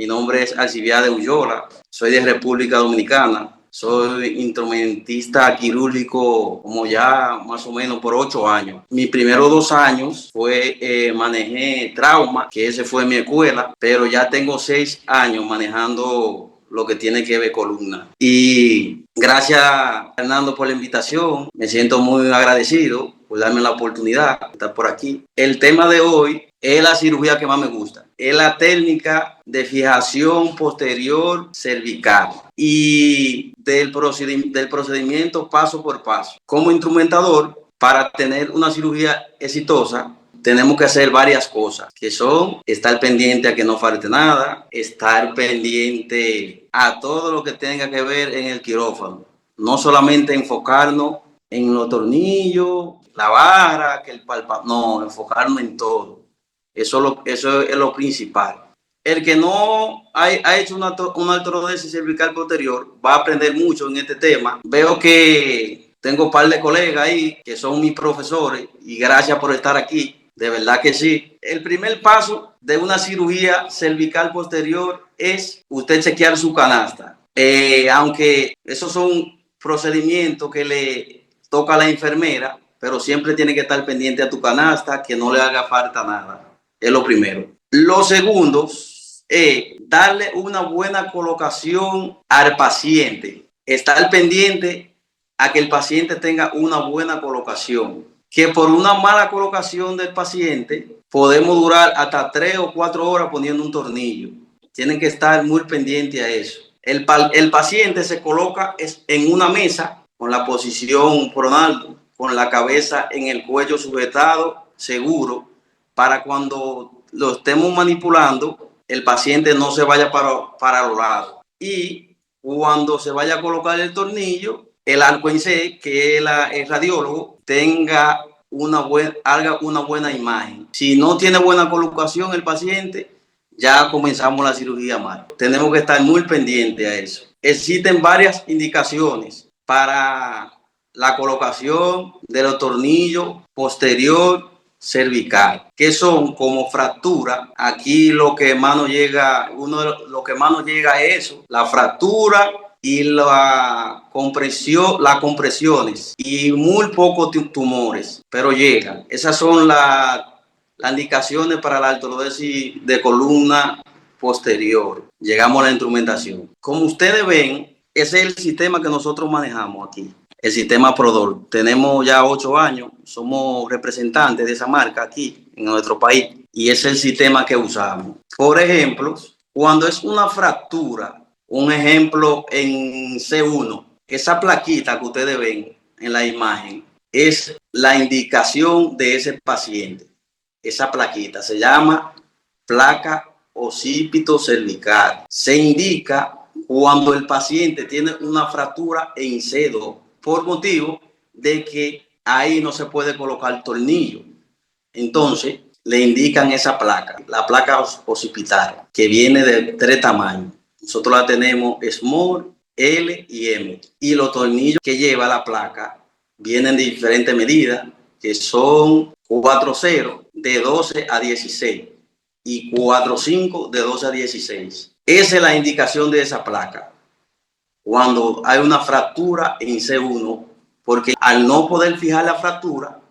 Mi nombre es Alcibiades Ullola, soy de República Dominicana. Soy instrumentista quirúrgico como ya más o menos por 8 años. Mis primeros 2 años manejé trauma, que ese fue mi escuela, pero ya tengo 6 años manejando lo que tiene que ver columna. Y gracias, Fernando, por la invitación. Me siento muy agradecido por darme la oportunidad de estar por aquí. El tema de hoy es la cirugía que más me gusta. Es la técnica de fijación posterior cervical y del procedimiento paso por paso. Como instrumentador, para tener una cirugía exitosa, tenemos que hacer varias cosas, que son estar pendiente a que no falte nada, estar pendiente a todo lo que tenga que ver en el quirófano. No solamente enfocarnos en los tornillos, la vara, que el no, enfocarnos en todo. Eso es lo principal. El que no ha hecho una artrodesis cervical posterior va a aprender mucho en este tema. Veo que tengo un par de colegas ahí que son mis profesores y gracias por estar aquí. De verdad que sí. El primer paso de una cirugía cervical posterior es usted chequear su canasta. Aunque esos son procedimientos que le toca a la enfermera, pero siempre tiene que estar pendiente a tu canasta, que no le haga falta nada. Es lo primero. Lo segundo es darle una buena colocación al paciente. Estar pendiente a que el paciente tenga una buena colocación. Que por una mala colocación del paciente podemos durar hasta 3 o 4 horas poniendo un tornillo. Tienen que estar muy pendientes a eso. El paciente se coloca en una mesa con la posición pronal, con la cabeza en el cuello sujetado, seguro, para cuando lo estemos manipulando, el paciente no se vaya para los lados. Y cuando se vaya a colocar el tornillo, el arco en C, que es el radiólogo, haga una buena imagen. Si no tiene buena colocación el paciente, ya comenzamos la cirugía mal. Tenemos que estar muy pendientes a eso. Existen varias indicaciones para la colocación de los tornillos posterior cervical, que son como fractura. Aquí lo que más nos llega, lo que más nos llega es eso, la fractura y las compresiones y muy pocos tumores, pero llegan. Esas son las indicaciones para la artrodesis de columna posterior. Llegamos a la instrumentación. Como ustedes ven, ese es el sistema que nosotros manejamos aquí. El sistema Prodol. Tenemos ya 8 años, somos representantes de esa marca aquí en nuestro país y es el sistema que usamos. Por ejemplo, cuando es una fractura, un ejemplo en C1, esa plaquita que ustedes ven en la imagen es la indicación de ese paciente. Esa plaquita se llama placa occipito cervical. Se indica cuando el paciente tiene una fractura en C2 por motivo de que ahí no se puede colocar tornillo. Entonces le indican esa placa, la placa occipital, que viene de 3 tamaños. Nosotros la tenemos small, L y M. Y los tornillos que lleva la placa vienen de diferentes medidas, que son 4.0 de 12 a 16 y 4.5 de 12 a 16. Esa es la indicación de esa placa. Cuando hay una fractura en C1, porque al no poder fijar la fractura,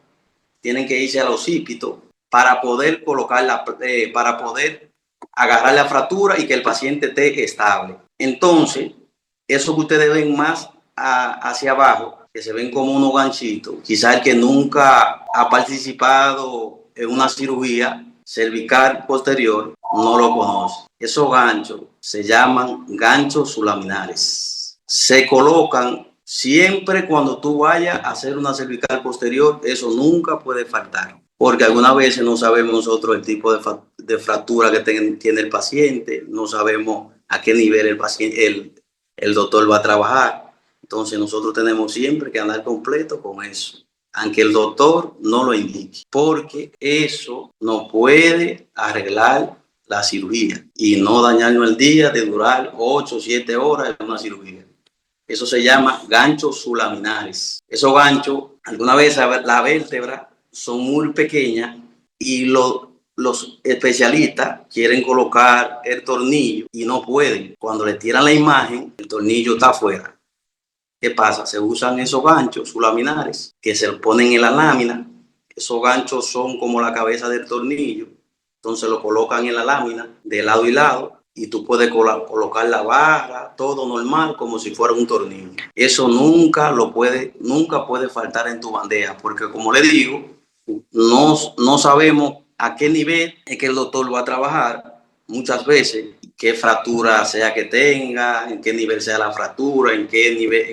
tienen que irse al occipito para poder colocarla, para poder agarrar la fractura y que el paciente esté estable. Entonces, eso que ustedes ven más hacia abajo, que se ven como unos ganchitos, quizás el que nunca ha participado en una cirugía cervical posterior no lo conoce. Esos ganchos se llaman ganchos sublaminares. Se colocan siempre cuando tú vayas a hacer una cervical posterior, eso nunca puede faltar. Porque algunas veces no sabemos nosotros el tipo de fractura que tiene el paciente, no sabemos a qué nivel el doctor va a trabajar. Entonces nosotros tenemos siempre que andar completo con eso, aunque el doctor no lo indique, porque eso no puede arreglar la cirugía y no dañarnos el día de durar 8 o 7 horas en una cirugía. Eso se llama ganchos sublaminares. Esos ganchos, alguna vez la vértebra son muy pequeñas y los los especialistas quieren colocar el tornillo y no pueden. Cuando le tiran la imagen, el tornillo está afuera. ¿Qué pasa? Se usan esos ganchos, sus laminares, que se ponen en la lámina. Esos ganchos son como la cabeza del tornillo. Entonces lo colocan en la lámina de lado y lado y tú puedes colocar la barra, todo normal, como si fuera un tornillo. Eso nunca puede faltar en tu bandeja, porque como le digo, no sabemos a qué nivel es que el doctor va a trabajar muchas veces, qué fractura sea que tenga, en qué nivel sea la fractura, en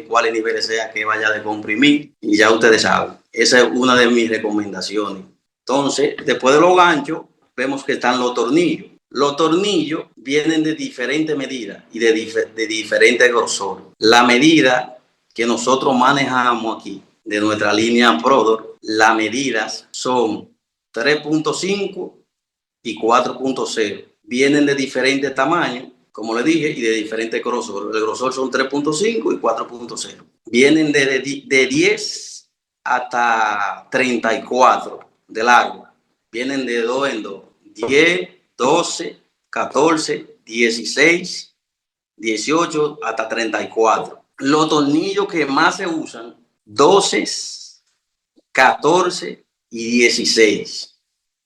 cuáles niveles sea que vaya a decomprimir, y ya ustedes saben. Esa es una de mis recomendaciones. Entonces, después de los ganchos, vemos que están los tornillos. Los tornillos vienen de diferentes medidas y de diferentes grosor. La medida que nosotros manejamos aquí, de nuestra línea Prodor, las medidas son 3.5 y 4.0. Vienen de diferentes tamaños, como le dije, y de diferentes grosor. El grosor son 3.5 y 4.0. Vienen de 10 hasta 34 de largo. Vienen de 2 en 2. 10, 12, 14, 16, 18 hasta 34. Los tornillos que más se usan, 12, 14 y 16.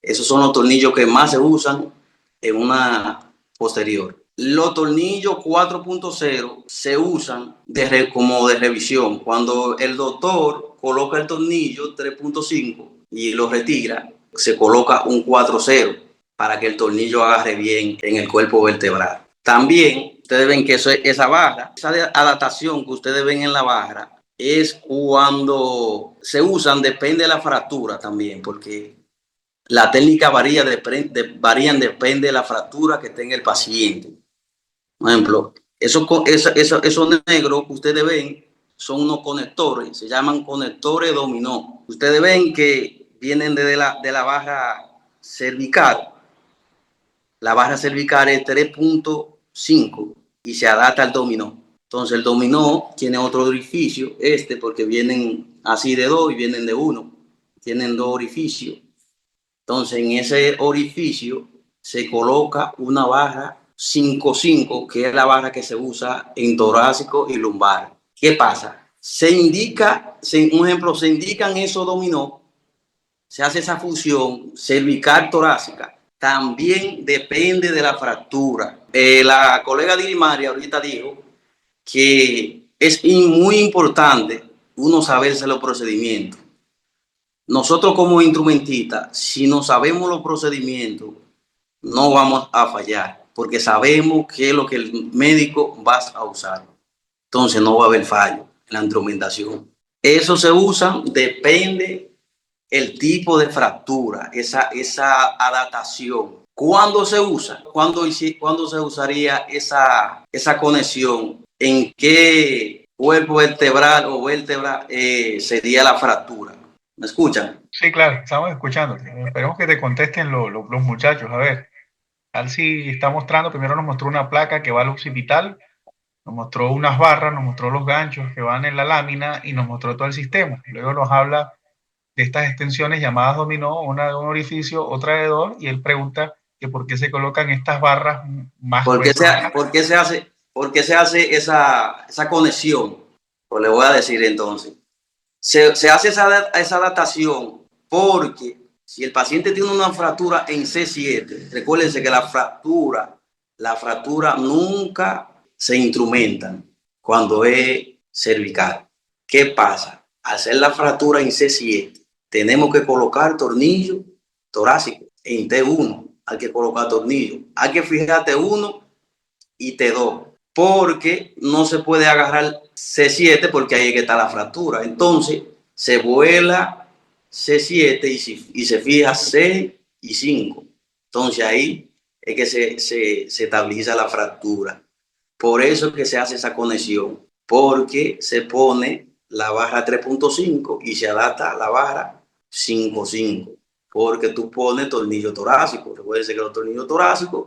Esos son los tornillos que más se usan en una posterior. Los tornillos 4.0 se usan como de revisión. Cuando el doctor coloca el tornillo 3.5 y lo retira, se coloca un 4.0 para que el tornillo agarre bien en el cuerpo vertebral. También ustedes ven que esa barra, esa adaptación que ustedes ven en la barra, es cuando se usan, depende de la fractura también, porque la técnica varía, depende de la fractura que tenga el paciente. Por ejemplo, esos negros que ustedes ven son unos conectores, se llaman conectores dominó. Ustedes ven que vienen de la barra cervical. La barra cervical es 3.5 y se adapta al dominó. Entonces el dominó tiene otro orificio, porque vienen así de 2 y vienen de 1. Tienen 2 orificios. Entonces en ese orificio se coloca una barra 5.5, que es la barra que se usa en torácico y lumbar. ¿Qué pasa? Un ejemplo, se indican esos dominó, se hace esa función cervical torácica. También depende de la fractura. La colega Dilimaria ahorita dijo que es muy importante uno saberse los procedimientos. Nosotros como instrumentistas, si no sabemos los procedimientos, no vamos a fallar, porque sabemos qué es lo que el médico va a usar. Entonces no va a haber fallo en la instrumentación. Eso se usa, depende el tipo de fractura, esa adaptación. ¿Cuándo se usa? ¿Cuándo se usaría esa conexión? ¿En qué cuerpo vertebral o vértebra sería la fractura? ¿Me escuchan? Sí, claro, estamos escuchando. Esperemos que te contesten los muchachos. A ver, Alci está mostrando, primero nos mostró una placa que va al occipital, nos mostró unas barras, nos mostró los ganchos que van en la lámina y nos mostró todo el sistema. Luego nos habla de estas extensiones llamadas dominó, una de un orificio, otra de dos, y él pregunta que por qué se colocan estas barras más gruesas. ¿Por qué se hace esa conexión? Pues le voy a decir entonces. Se hace esa adaptación porque si el paciente tiene una fractura en C7, recuérdense que la fractura nunca se instrumenta cuando es cervical. ¿Qué pasa? Al hacer la fractura en C7, tenemos que colocar tornillo torácico en T1. Hay que colocar tornillo. Hay que fijar T1 y T2 porque no se puede agarrar C7 porque ahí es que está la fractura. Entonces se vuela C7 y se fija C y 5. Entonces ahí es que se estabiliza la fractura. Por eso es que se hace esa conexión, porque se pone la barra 3.5 y se adapta a la barra 5.5, porque tú pones tornillo torácico. Recuerden que los tornillos torácicos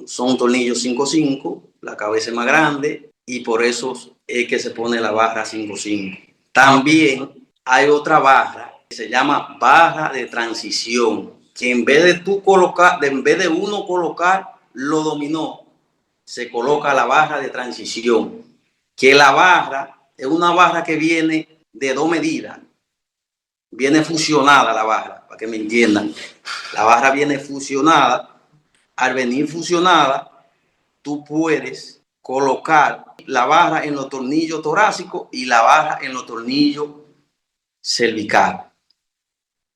son tornillos 5.5, la cabeza es más grande y por eso es que se pone la barra 5.5. También hay otra barra que se llama barra de transición, que en vez de tú colocar, en vez de uno colocar lo dominó, se coloca la barra de transición, que la barra es una barra que viene de dos medidas, viene fusionada la barra, para que me entiendan. La barra viene fusionada. Al venir fusionada, tú puedes colocar la barra en los tornillos torácicos y la barra en los tornillos cervical.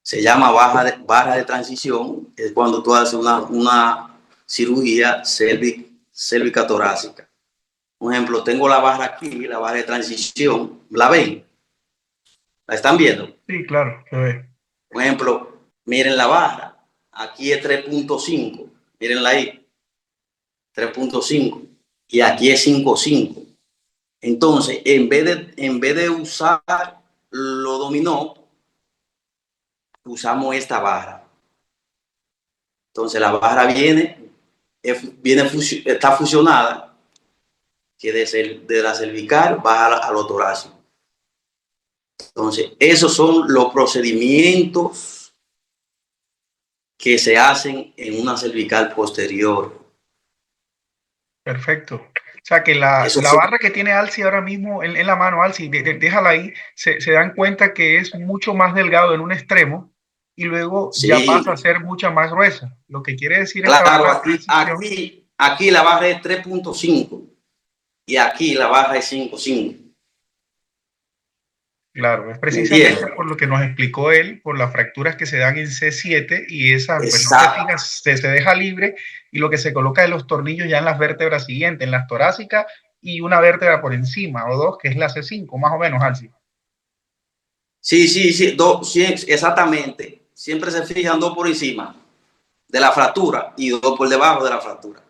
Se llama barra de transición, es cuando tú haces una cirugía cérvica torácica. Por ejemplo, tengo la barra aquí, la barra de transición, ¿la ven? ¿La están viendo? Sí, claro, se ve. Por ejemplo, miren la barra, aquí es 3.5, mírenla ahí, 3.5, y aquí es 5.5. Entonces, en vez de usar lo dominó, usamos esta barra. Entonces, la barra está fusionada, que de la cervical baja a lo torácico. Entonces, esos son los procedimientos que se hacen en una cervical posterior. Perfecto. O sea que la barra que tiene Alci ahora mismo en la mano, Alci, déjala ahí, se dan cuenta que es mucho más delgado en un extremo y luego ya Sí, pasa a ser mucha más gruesa. Lo que quiere decir esta claro, barra de transición. aquí la barra es 3.5 y aquí la barra es 5.5. Claro, es ¿Me precisamente entiendes? por lo que nos explicó él, por las fracturas que se dan en C7 y esa, pues no te Exacto. fijas, se deja libre y lo que se coloca es los tornillos ya en las vértebras siguientes, en las torácicas y una vértebra por encima o dos, que es la C5, más o menos, Alci. Sí, sí, exactamente. Siempre se fijan dos por encima de la fractura y dos por debajo de la fractura.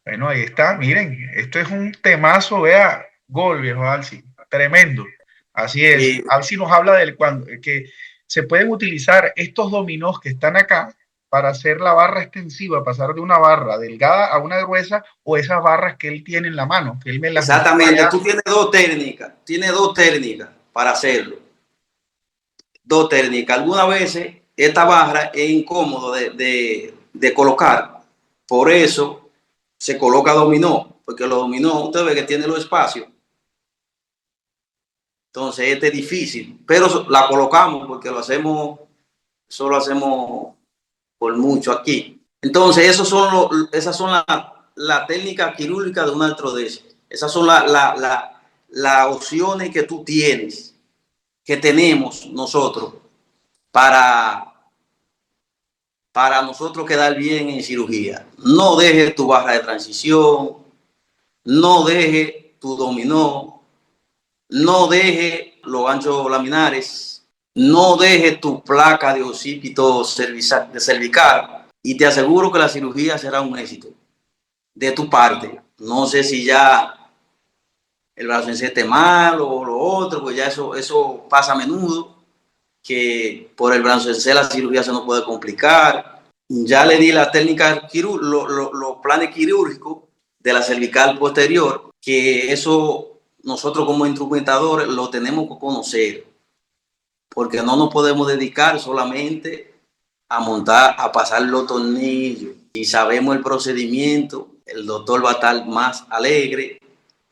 Bueno, ahí está, miren, esto es un temazo, vea, gol, viejo Alci, tremendo. Así es, Sí, Alci nos habla del cuando, que se pueden utilizar estos dominós que están acá para hacer la barra extensiva, pasar de una barra delgada a una gruesa o esas barras que él tiene en la mano, que él me las mostró exactamente. allá. Tú tienes dos técnicas para hacerlo. Dos técnicas. Algunas veces esta barra es incómodo de colocar. Por eso se coloca dominó, porque los dominó, usted ve que tiene los espacios. Entonces, este es difícil, pero la colocamos porque solo hacemos por mucho aquí. Entonces, esas son la técnica quirúrgica de una artrodesis. Esas son las opciones que tú tienes, que tenemos nosotros para, para nosotros quedar bien en cirugía. No dejes tu barra de transición, no dejes tu dominó, no dejes los ganchos laminares, no dejes tu placa de occipito cervical y te aseguro que la cirugía será un éxito de tu parte. No sé si ya el brazo esté mal o lo otro, pues ya eso pasa a menudo, que por el brazo la cirugía se nos puede complicar. Ya le di la técnica, los planes quirúrgicos de la cervical posterior, que eso nosotros como instrumentadores lo tenemos que conocer, porque no nos podemos dedicar solamente a montar, a pasar los tornillos. Y sabemos el procedimiento, el doctor va a estar más alegre,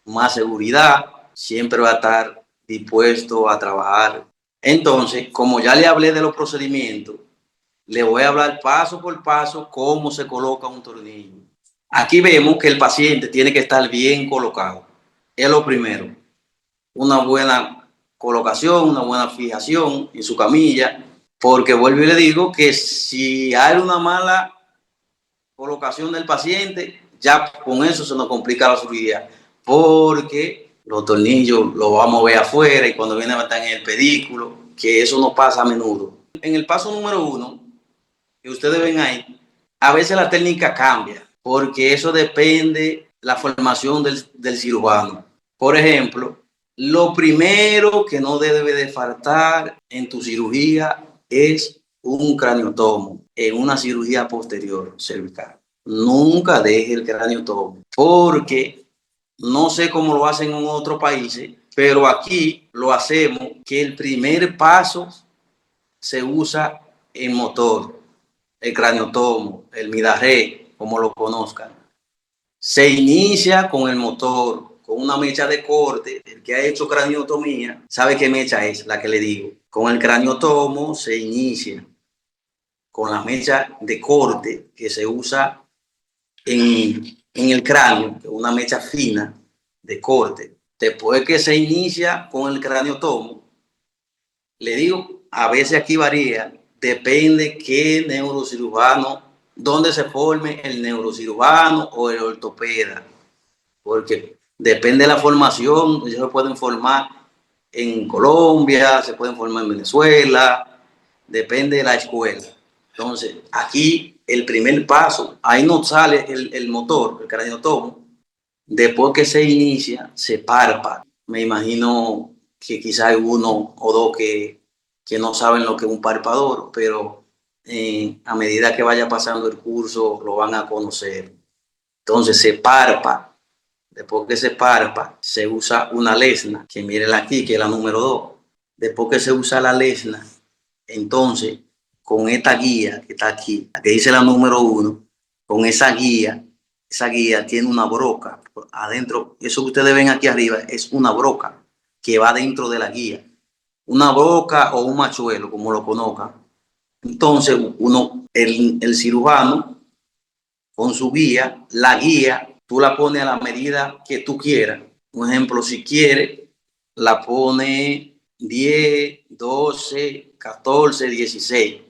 más seguridad, siempre va a estar dispuesto a trabajar. Entonces, como ya le hablé de los procedimientos, le voy a hablar paso por paso cómo se coloca un tornillo. Aquí vemos que el paciente tiene que estar bien colocado. Es lo primero. Una buena colocación, una buena fijación en su camilla, porque vuelvo y le digo que si hay una mala colocación del paciente, ya con eso se nos complica la cirugía, porque los tornillos los vamos a ver afuera y cuando viene a estar en el pedículo, que eso no pasa a menudo. En el paso número 1, que ustedes ven ahí, a veces la técnica cambia, porque eso depende la formación del cirujano. Por ejemplo, lo primero que no debe de faltar en tu cirugía es un craniotomo en una cirugía posterior cervical. Nunca deje el craniotomo, porque no sé cómo lo hacen en otros países, pero aquí lo hacemos que el primer paso se usa en motor. el craniotomo, el midarré, como lo conozcan. Se inicia con el motor, con una mecha de corte. El que ha hecho craniotomía sabe qué mecha es la que le digo. Con el craniotomo se inicia con la mecha de corte que se usa en el cráneo, que es una mecha fina de corte. Después que se inicia con el craniotomo, le digo, a veces aquí varía, depende qué neurocirujano, dónde se forme el neurocirujano o el ortopeda, porque depende de la formación, ellos se pueden formar en Colombia, se pueden formar en Venezuela, depende de la escuela. Entonces, aquí el primer paso, ahí no sale el motor, el craniotomo. Después que se inicia, se parpa. Me imagino que quizá hay uno o dos que no saben lo que es un parpador, pero a medida que vaya pasando el curso lo van a conocer. Entonces se parpa. Después que se parpa, se usa una lesna, que miren aquí, que es la número 2. Después que se usa la lesna, entonces con esta guía que está aquí, la que dice la número 1, con esa guía tiene una broca adentro. Eso que ustedes ven aquí arriba es una broca que va dentro de la guía. Una broca o un machuelo, como lo conozcan. Entonces, el cirujano, con su guía, la guía, tú la pones a la medida que tú quieras. Un ejemplo, si quieres, la pone 10, 12, 14, 16,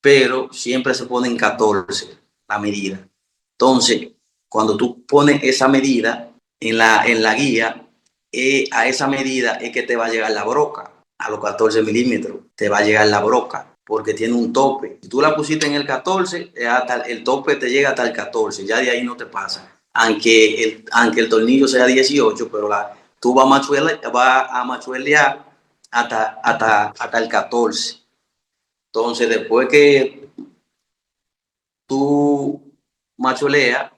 pero siempre se pone en 14 la medida. Entonces, cuando tú pones esa medida en la guía, a esa medida es que te va a llegar la broca. A los 14 milímetros te va a llegar la broca porque tiene un tope. Si tú la pusiste en el 14, hasta el tope te llega hasta el 14, ya de ahí no te pasa. Aunque el tornillo sea 18, pero tú vas a machuelear hasta el 14. Entonces, después que tú macholeas,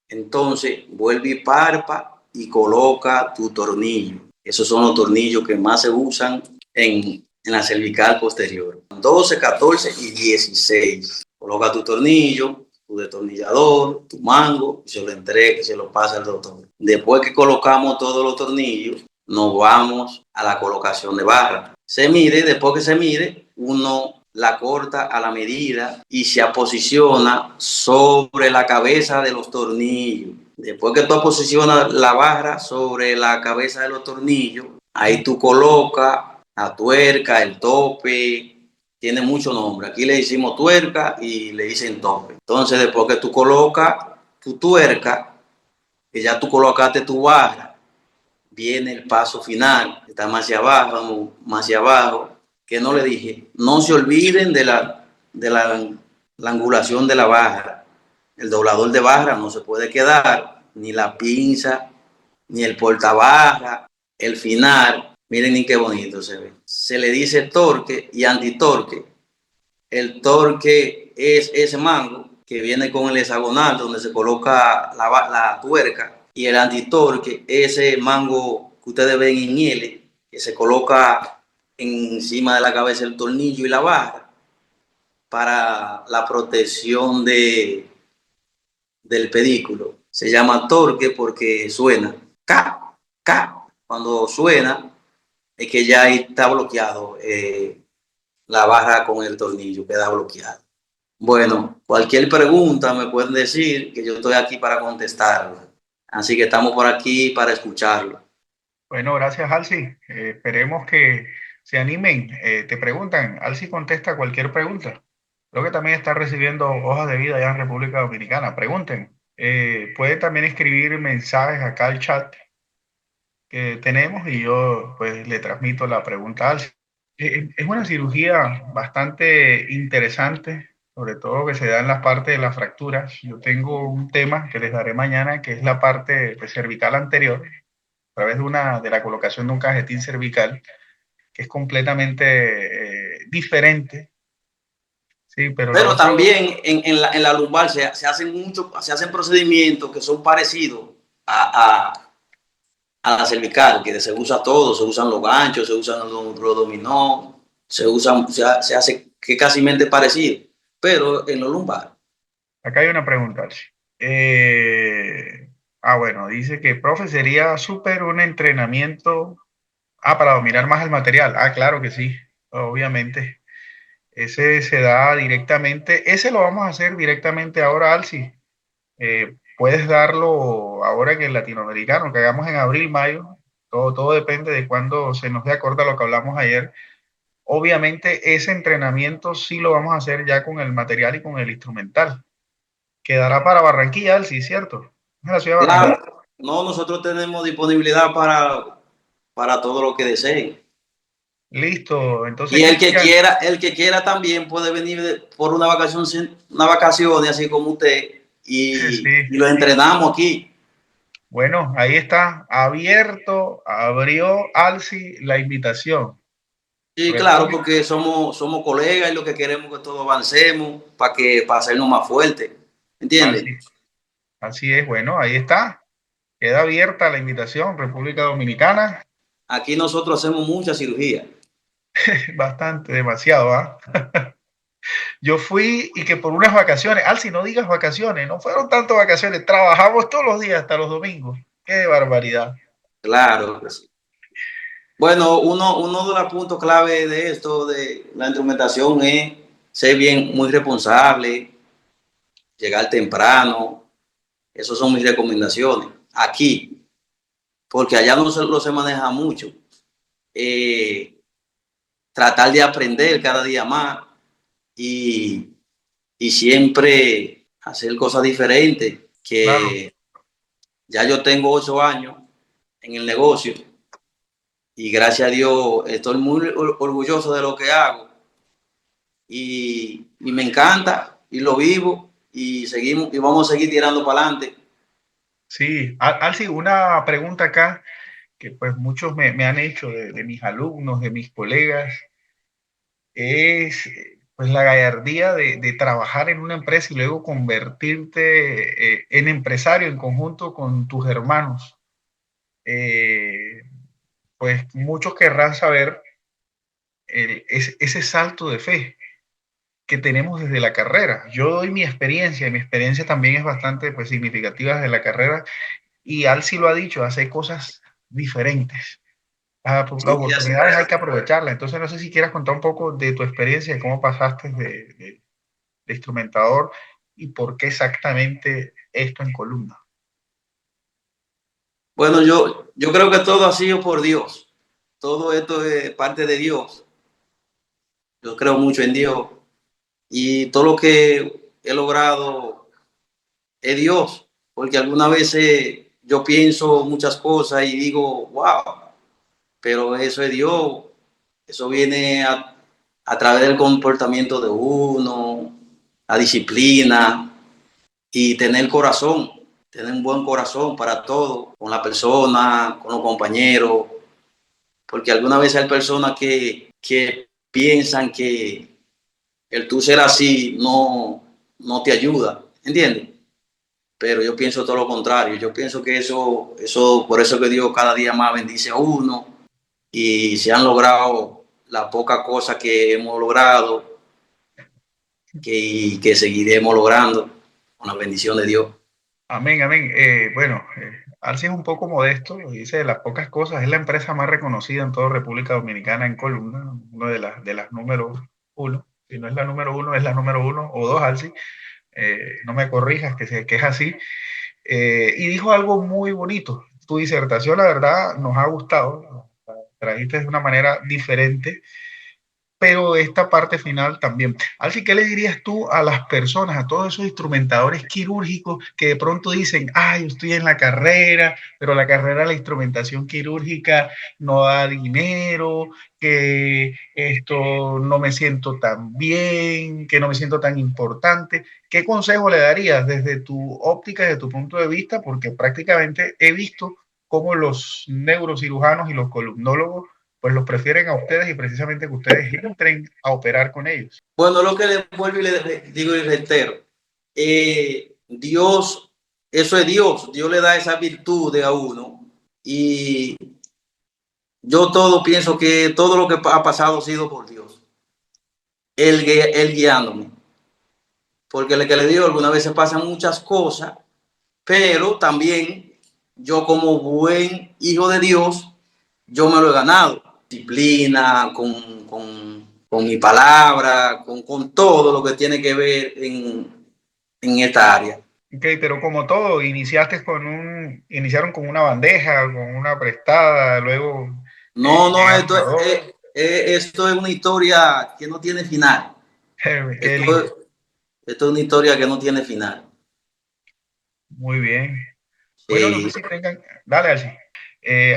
entonces vuelve y parpa y coloca tu tornillo. Esos son los tornillos que más se usan en la cervical posterior. 12, 14 y 16. Coloca tu tornillo, tu destornillador, tu mango, y se lo entrega, se lo pasa al doctor. Después que colocamos todos los tornillos, nos vamos a la colocación de barra. Se mide, después que se mide, uno la corta a la medida y se posiciona sobre la cabeza de los tornillos. Después que tú posicionas la barra sobre la cabeza de los tornillos, ahí tú colocas la tuerca, el tope, tiene mucho nombre. Aquí le decimos tuerca y le dicen tope. Entonces, después que tú colocas tu tuerca, que ya tú colocaste tu barra, viene el paso final, está más hacia abajo, que no le dije, no se olviden de la angulación de la barra. El doblador de barra no se puede quedar, ni la pinza, ni el portabarra, el final. Miren ni qué bonito se ve. Se le dice torque y antitorque. El torque es ese mango que viene con el hexagonal donde se coloca la tuerca, y el antitorque, ese mango que ustedes ven en L, que se coloca encima de la cabeza del tornillo y la barra para la protección del pedículo. Se llama torque porque suena ca, ca. Cuando suena es que ya está bloqueado, la barra con el tornillo queda bloqueado. Bueno, cualquier pregunta me pueden decir, que yo estoy aquí para contestarla. Así que estamos por aquí para escucharlo. Bueno, gracias, Alci. Esperemos que se animen. Te preguntan, Alci contesta cualquier pregunta. Creo que también está recibiendo hojas de vida allá en República Dominicana. Pregunten. Pueden también escribir mensajes acá al chat que tenemos y yo pues le transmito la pregunta a Alci. Es una cirugía bastante interesante, sobre todo que se da en la parte de las fracturas. Yo tengo un tema que les daré mañana, que es la parte pues, cervical anterior, a través de la colocación de un cajetín cervical, que es completamente diferente. Sí, pero lo Pero otro, también en la lumbar se hacen procedimientos que son parecidos a la cervical, que se usa todo, se usan los ganchos, se usan los dominó, se hace que casi mente parecido. pero en lo lumbar. Acá hay una pregunta, Archie. Bueno, dice que, profe, sería súper un entrenamiento, para dominar más el material. Claro que sí, obviamente. Ese se da directamente, ese lo vamos a hacer directamente ahora, Alci. Puedes darlo ahora en el latinoamericano, que hagamos en abril, mayo. Todo depende de cuándo se nos dé acorde a lo que hablamos ayer. Obviamente, ese entrenamiento sí lo vamos a hacer ya con el material y con el instrumental. Quedará para Barranquilla, Alci, ¿cierto? Es la ciudad de Barranquilla. Claro, no, nosotros tenemos disponibilidad para todo lo que deseen. Listo. Entonces, Y Cristian, el que quiera también puede venir por una vacación, así como usted, sí. y lo entrenamos aquí. Bueno, ahí está. Abrió Alci la invitación. Sí, claro, República. porque somos colegas y lo que queremos es que todos avancemos para hacernos más fuertes. Así, ¿Entiendes? así es. Bueno, ahí está. Queda abierta la invitación, República Dominicana. Aquí nosotros hacemos mucha cirugía. Bastante, demasiado, ¿ah? Yo fui y que por unas vacaciones, Alci, no digas vacaciones, no fueron tantas vacaciones, trabajamos todos los días hasta los domingos. Qué barbaridad. Claro que sí. Bueno, uno de los puntos clave de esto, de la instrumentación, es ser bien, muy responsable, llegar temprano. Esas son mis recomendaciones. Aquí, porque allá no se maneja mucho. Eh, Tratar de aprender cada día más y, y siempre hacer cosas diferentes, Claro, que ya yo tengo 8 años en el negocio y gracias a Dios estoy muy orgulloso de lo que hago y me encanta y lo vivo y seguimos y vamos a seguir tirando para adelante. sí. Alci, una pregunta acá que pues muchos me han hecho de mis alumnos, de mis colegas, es pues la gallardía de trabajar en una empresa y luego convertirte en empresario en conjunto con tus hermanos. Eh, pues muchos querrán saber ese salto de fe que tenemos desde la carrera. Yo doy mi experiencia y mi experiencia también es bastante pues, significativa desde la carrera y Alci lo ha dicho, hace cosas diferentes. Las Sí, así oportunidades hay que aprovecharlas. Entonces, no sé si quieras contar un poco de tu experiencia, de cómo pasaste de instrumentador y por qué exactamente esto en columna. bueno, yo creo que todo ha sido por Dios. Todo esto es parte de Dios. Yo creo mucho en Dios y todo lo que he logrado es Dios, porque algunas veces yo pienso muchas cosas y digo, wow, pero eso es Dios, eso viene a través del comportamiento de uno, la disciplina y tener un buen corazón para todo, con la persona, con los compañeros, porque algunas veces hay personas que piensan que el tú ser así no te ayuda, ¿entiendes? Pero yo pienso todo lo contrario. Yo pienso que por eso que Dios cada día más bendice a uno y se han logrado las pocas cosas que hemos logrado y que seguiremos logrando con la bendición de Dios. Amén, amén. Bueno, Alci es un poco modesto, dice de las pocas cosas, es la empresa más reconocida en toda República Dominicana en columna, una de las número uno. Si no es la número uno, es la número uno o dos, Alci. No me corrijas, que es así. Y dijo algo muy bonito. Tu disertación, la verdad, nos ha gustado. La trajiste de una manera diferente, pero esta parte final también. Así que le dirías tú a las personas, a todos esos instrumentadores quirúrgicos que de pronto dicen, yo estoy en la carrera, pero la carrera de la instrumentación quirúrgica no da dinero, que esto no me siento tan bien, que no me siento tan importante? ¿Qué consejo le darías desde tu óptica, desde tu punto de vista? Porque prácticamente he visto cómo los neurocirujanos y los columnólogos pues los prefieren a ustedes y precisamente que ustedes entren a operar con ellos. Bueno, lo que le vuelvo y le digo y reitero, Dios, eso es Dios, Dios le da esa virtud a uno y yo todo pienso que todo lo que ha pasado ha sido por Dios, él guiándome. porque el que le digo, algunas veces pasan muchas cosas, pero también yo como buen hijo de Dios, yo me lo he ganado. Disciplina, con mi palabra, con todo lo que tiene que ver en esta área. Ok, pero como todo, iniciaron con una bandeja, con una prestada, luego No, no, llegaron a dos. esto es una historia que no tiene final. Qué Esto, lindo. esto es una historia que no tiene final. Muy bien. Bueno, no sé Sí. si tengan. Dale, Alci.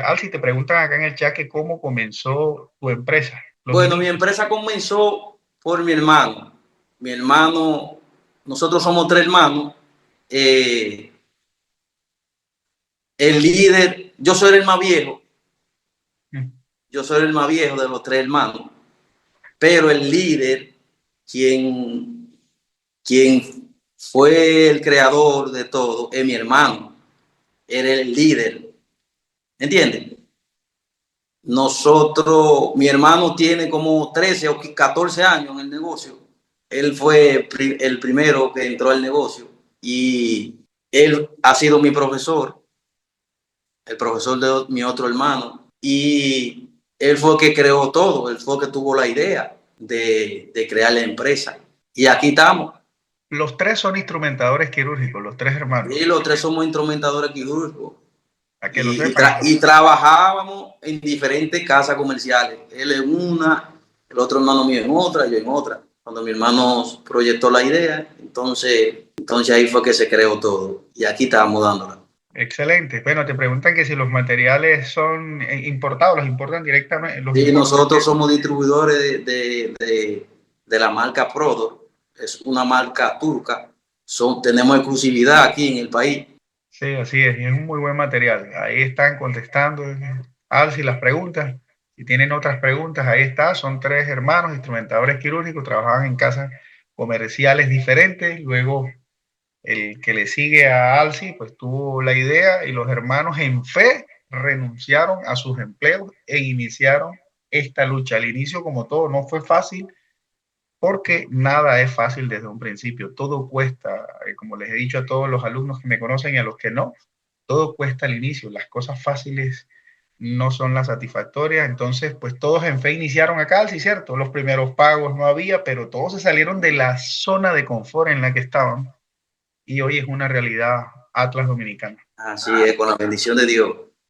Alci, te preguntan acá en el chat que cómo comenzó tu empresa, los Bueno, mi inicios. empresa comenzó por mi hermano. Mi hermano, nosotros somos tres hermanos. Eh, el líder, yo soy el más viejo, Mm. yo soy el más viejo de los tres hermanos, pero el líder, quien fue el creador de todo, es mi hermano. Era el líder. ¿Entiendes? Nosotros, mi hermano tiene como 13 o 14 años en el negocio. Él fue el primero que entró al negocio y él ha sido mi profesor, el profesor de mi otro hermano, y él fue el que creó todo, él fue el que tuvo la idea de crear la empresa. Y aquí estamos. Los tres son instrumentadores quirúrgicos, los tres hermanos. Y los tres somos instrumentadores quirúrgicos. A que lo sepan. Y trabajábamos en diferentes casas comerciales. Él en una, el otro hermano mío en otra, yo en otra. Cuando mi hermano proyectó la idea, entonces ahí fue que se creó todo. Y aquí estábamos dándola. Excelente. Bueno, te preguntan que si los materiales son importados, los importan directamente, los Y importan. nosotros somos distribuidores de la marca Prodor. Es una marca turca. Tenemos exclusividad aquí en el país. Sí, así es, y es un muy buen material. Ahí están contestando, Alci, las preguntas. Si tienen otras preguntas, ahí está. Son tres hermanos, instrumentadores quirúrgicos, trabajaban en casas comerciales diferentes. Luego, el que le sigue a Alci, pues tuvo la idea y los hermanos en fe renunciaron a sus empleos e iniciaron esta lucha. Al inicio, como todo, no fue fácil porque nada es fácil desde un principio. Todo cuesta, como les he dicho a todos los alumnos que me conocen y a los que no, todo cuesta al inicio. Las cosas fáciles no son las satisfactorias. Entonces, pues todos en fe iniciaron acá, sí, cierto. Los primeros pagos no había, pero todos se salieron de la zona de confort en la que estaban. Y hoy es una realidad Atlas Dominicana. Así es, con la bendición de Dios.